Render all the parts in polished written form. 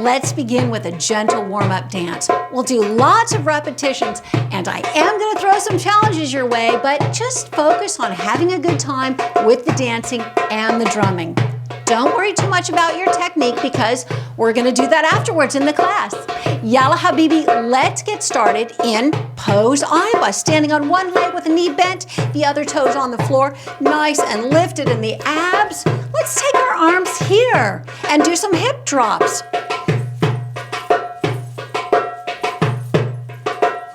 let's begin with a gentle warm-up dance. We'll do lots of repetitions, and I am going to throw some challenges your way, but just focus on having a good time with the dancing and the drumming. Don't worry too much about your technique because we're going to do that afterwards in the class. Yalla Habibi, let's get started in pose Aiba, standing on one leg with a knee bent, the other toes on the floor, nice and lifted in the abs. Let's take our arms here and do some hip drops.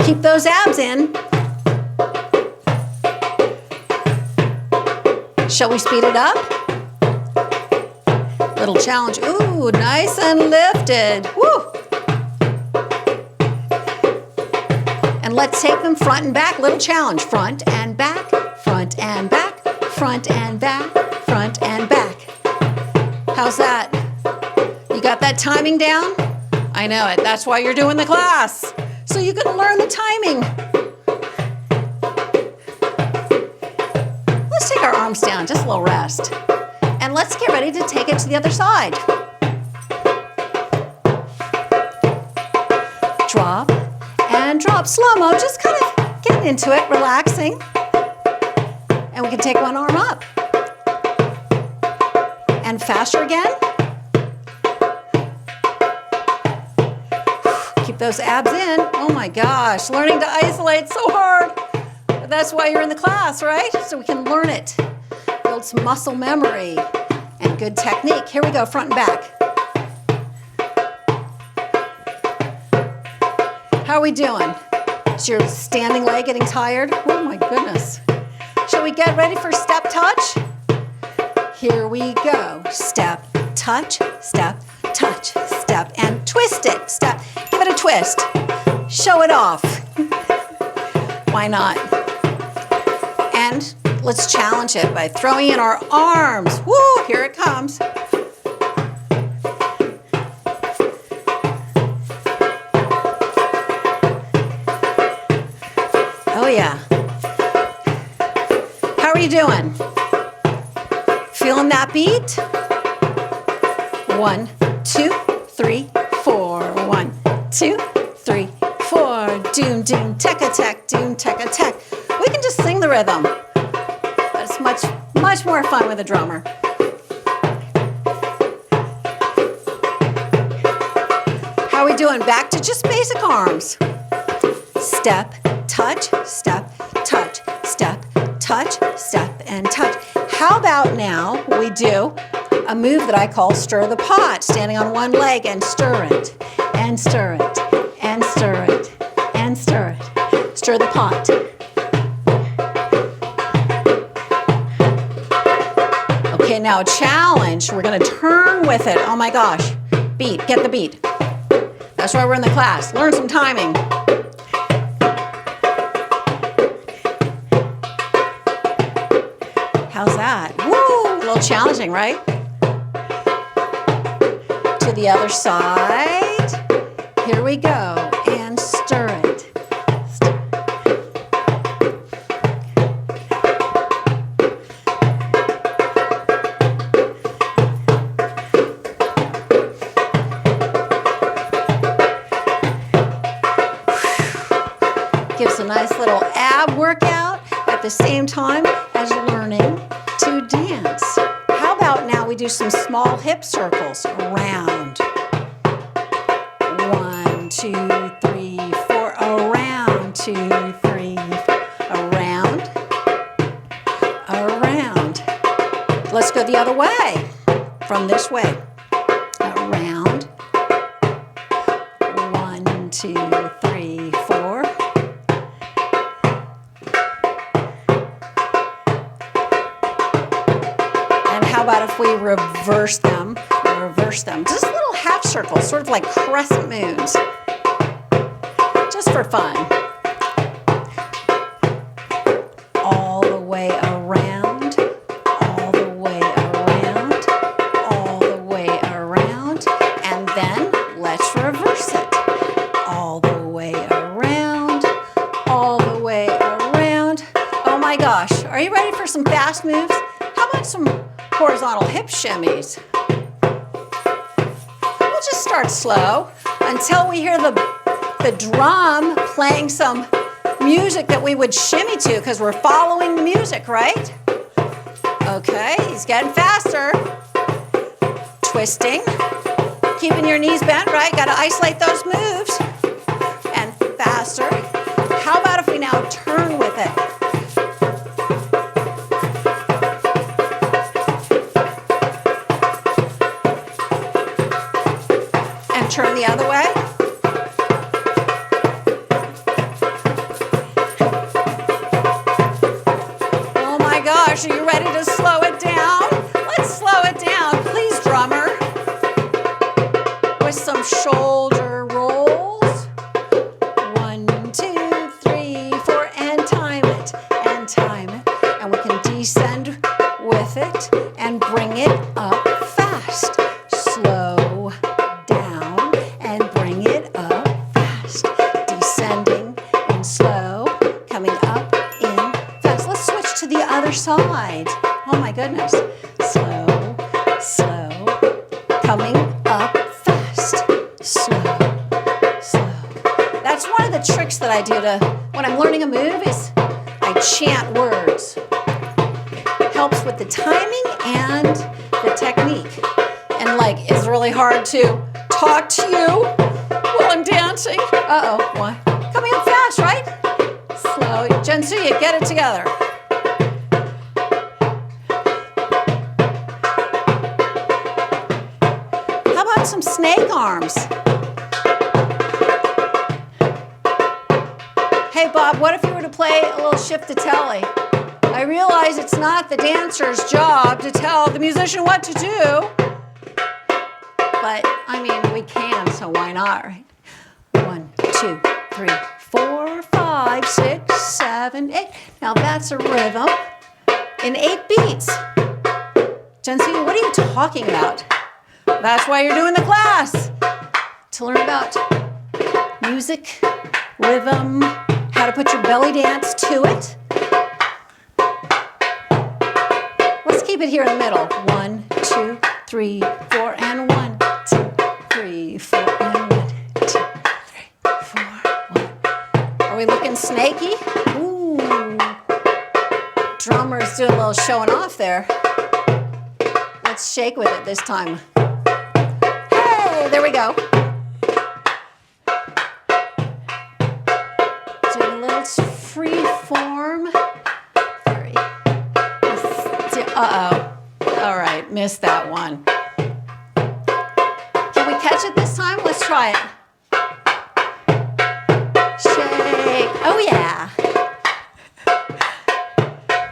Keep those abs in. Shall we speed it up? Little challenge. Ooh, nice and lifted. Woo! And let's take them front and back. Little challenge. Front and back, front and back, front and back, front and back. How's that? You got that timing down? I know it. That's why you're doing the class. So you can learn the timing. Let's take our arms down. Just a little rest. And let's get ready to take it to the other side. Drop and drop. Slow-mo, just kind of getting into it, relaxing. And we can take one arm up. And faster again. Keep those abs in. Oh my gosh, learning to isolate so hard. But that's why you're in the class, right? So we can learn it. Build some muscle memory and good technique. Here we go, front and back. How are we doing? Is your standing leg getting tired? Oh my goodness. Shall we get ready for step touch? Here we go. Step, touch, step, touch, step, and twist it. Step, give it a twist. Show it off. Why not? And let's challenge it by throwing in our arms. Woo, here it comes. Oh yeah. How are you doing? Feeling that beat? 1, 2, 3, 4. 1, 2, 3, 4. Doom, doom, tek-a-tek, doom, tek-a-tek. We can just sing the rhythm. But it's much more fun with a drummer. How are we doing? Back to just basic arms. Step, touch, step, touch, step, touch, step, and touch. How about now we do a move that I call stir the pot, standing on one leg and stir it, and stir it, and stir it, and stir it. Stir the pot. Okay, now a challenge. We're going to turn with it. Oh my gosh. Beat. Get the beat. That's why we're in the class. Learn some timing. How's that? Woo! A little challenging, right? To the other side. Here we go. And stir it. Gives a nice little ab workout at the same time as learning to dance. How about now we do some small hip circles around. 1, 2, 3, 4. Around. 2, 3, 4. Around. Around. Let's go the other way. From this way. Around. 1, 2, 3, 4. How about if we reverse them? Just little half circles, sort of like crescent moons. Just for fun. All the way around, all the way around, all the way around, and then let's reverse it. All the way around, all the way around. Oh my gosh, are you ready for some fast moves? How about some horizontal hip shimmies? We'll just start slow until we hear the drum playing some music that we would shimmy to because we're following the music, right? Okay, he's getting faster. Twisting. Keeping your knees bent, right? Got to isolate those moves. And faster. How about if we now turn with it? And turn the other way. Oh my gosh, are you ready to slow it down? Let's slow it down. Please, drummer. With some shoulder rolls. 1, 2, 3, 4, and time it, and time it. And we can descend with it and bring it up fast. Slow down and bring it up fast. Descending and slow, coming up in fast. Let's switch to the other side. Oh my goodness. Slow, slow, coming up fast. Slow, slow. That's one of the tricks that I do when I'm learning a move is I chant words. Helps with the timing and the technique. And like, it's really hard to talk to you while I'm dancing. Uh-oh, why? Coming up fast, right? Slow. Jensuya, get it together. How about some snake arms? Hey, Bob, what if you were to play a little shift-a-telly? I realize it's not the dancer's job to tell the musician what to do. But, I mean, we can, so why not, right? 1, 2, 3, 4, 5, 6, 7, 8. Now that's a rhythm in 8 beats. Jensuya, what are you talking about? That's why you're doing the class. To learn about music, rhythm, how to put your belly dance to it. Let's keep it here in the middle. 1, 2, 3, 4, and 1, 2, 3, 4, and 1, 2, 3, 4, 1. Are we looking snaky? Ooh. Drummers doing a little showing off there. Let's shake with it this time. Hey, there we go. Doing a little free form. Uh-oh. All right, missed that one. Can we catch it this time? Let's try it. Shake. Oh, yeah.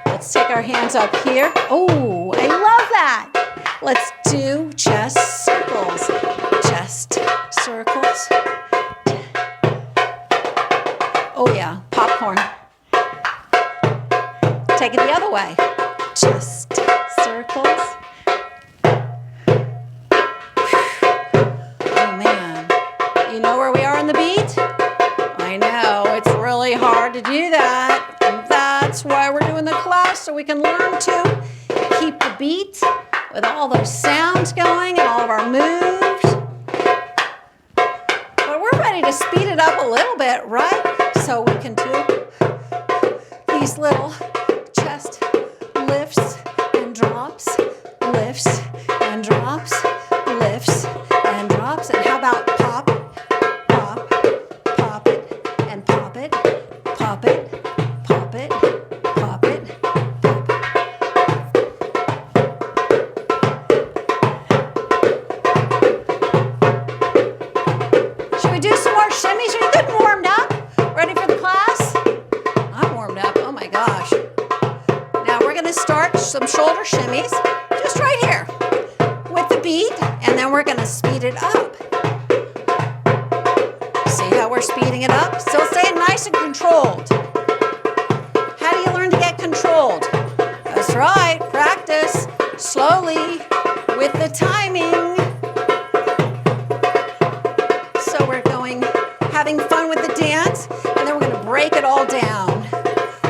Let's take our hands up here. Oh, I love that. Let's do chest circles. Chest circles. Oh, yeah, popcorn. Take it the other way. Chest circles. Oh man, you know where we are on the beat? I know, it's really hard to do that. And that's why we're doing the class, so we can learn to keep the beat with all those sounds going and all of our moves. But we're ready to speed it up a little bit, right? So we can do these little chest lifts and drops, lifts and drops, lifts and drops. And how about pop, pop, pop it, and pop it, pop it, pop it, pop it, pop it. Should we do some more shimmies? Are you good and warmed up? Ready for the class? I'm warmed up. Oh my gosh. We're going to start some shoulder shimmies just right here with the beat, and then we're going to speed it up. See how we're speeding it up? Still staying nice and controlled. How do you learn to get controlled? That's right, practice slowly with the timing. So we're having fun with the dance, and then we're going to break it all down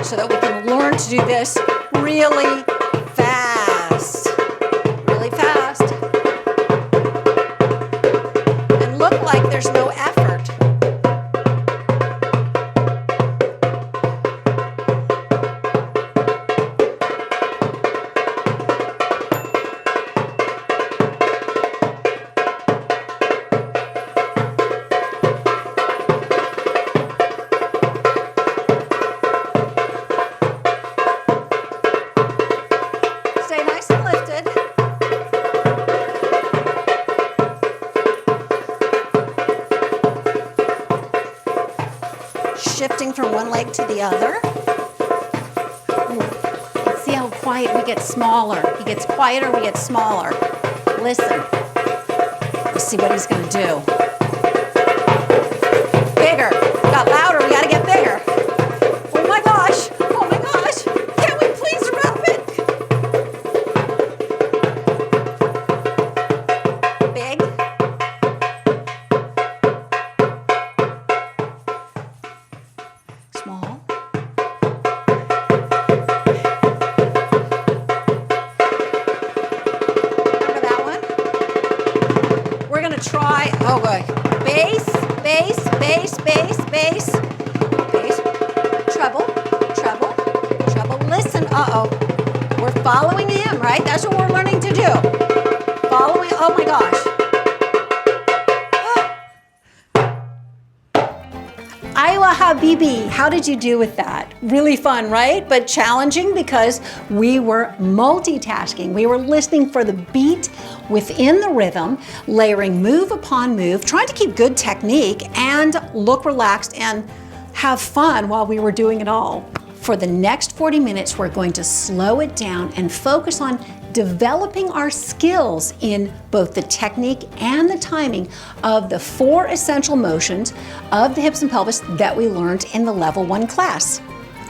so that we can learn to do this really fast. Really fast. And like there's no effort. Stay nice and lifted. Shifting from one leg to the other. Ooh. See how quiet we get smaller. He gets quieter, we get smaller. Listen. Let's see what he's going to do. Bigger. Got louder, we got to get bigger. Oh my gosh. Oh my gosh. Can we please wrap it? Big. Small. Remember that one? We're going to try, oh boy, bass, bass, bass, bass, bass, bass, treble, treble, treble. Listen, uh-oh. We're following him, right? That's what we're learning to do. Following, oh my gosh. Aywa Habibi, how did you do with that? Really fun, right? But challenging because we were multitasking. We were listening for the beat within the rhythm, layering move upon move, trying to keep good technique and look relaxed and have fun while we were doing it all. For the next 40 minutes, we're going to slow it down and focus on developing our skills in both the technique and the timing of the 4 essential motions of the hips and pelvis that we learned in the Level 1 class.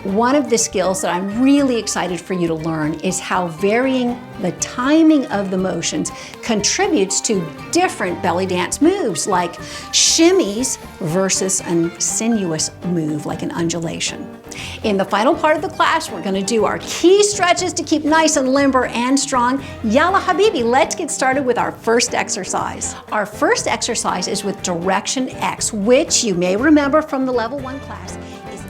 One of the skills that I'm really excited for you to learn is how varying the timing of the motions contributes to different belly dance moves, like shimmies versus a sinuous move like an undulation. In the final part of the class, we're going to do our key stretches to keep nice and limber and strong. Yalla Habibi, let's get started with our first exercise. Our first exercise is with direction X, which you may remember from the Level 1 class.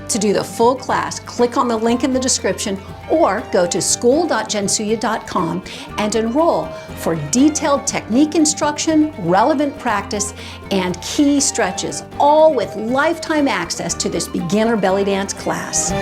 To do the full class, click on the link in the description or go to school.jensuya.com and enroll for detailed technique instruction, relevant practice, and key stretches, all with lifetime access to this beginner belly dance class.